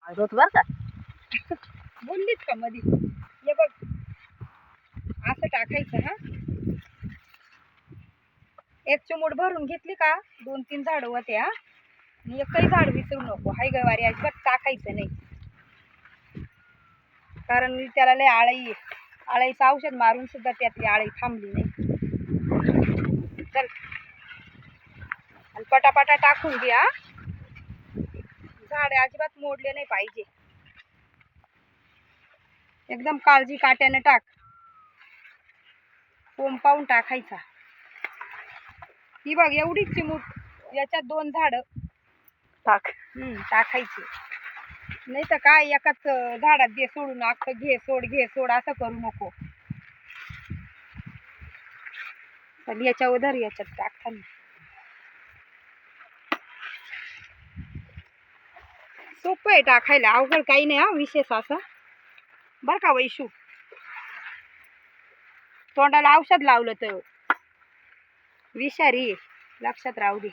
होत बर का. बोललीच का मधी. हे बघ असं टाकायचं हा. एक चिमूट भरून घेतली का 2-3 झाड होते हा. आणि एकही झाड विसरू नको. हाय गवारी अजिबात टाकायचं नाही, कारण त्याला लय आळी आहे. आळीचं औषध मारून सुद्धा त्यातली आळी थांबली नाही. चल आणि पटापटा टाकून घ्या. झाड अजिबात मोडले नाही पाहिजे. एकदम काळजी काट्याने टाक. कोंब पाहून टाकायचा. ही बघ एवढीच चिमूट, याच्यात 2 झाड टाक. टाकायची. नाही तर काय एकाच झाडात घे सोडून अख्खं घे सोड असं करू नको. पण याच्या उधर याच्यात टाकताना सोपं आहे टाकायला, अवघड काही नाही हा विशेष असं. बर का वैशू, तोंडाला औषध लावलं तर विषारी लक्षात राहू दे.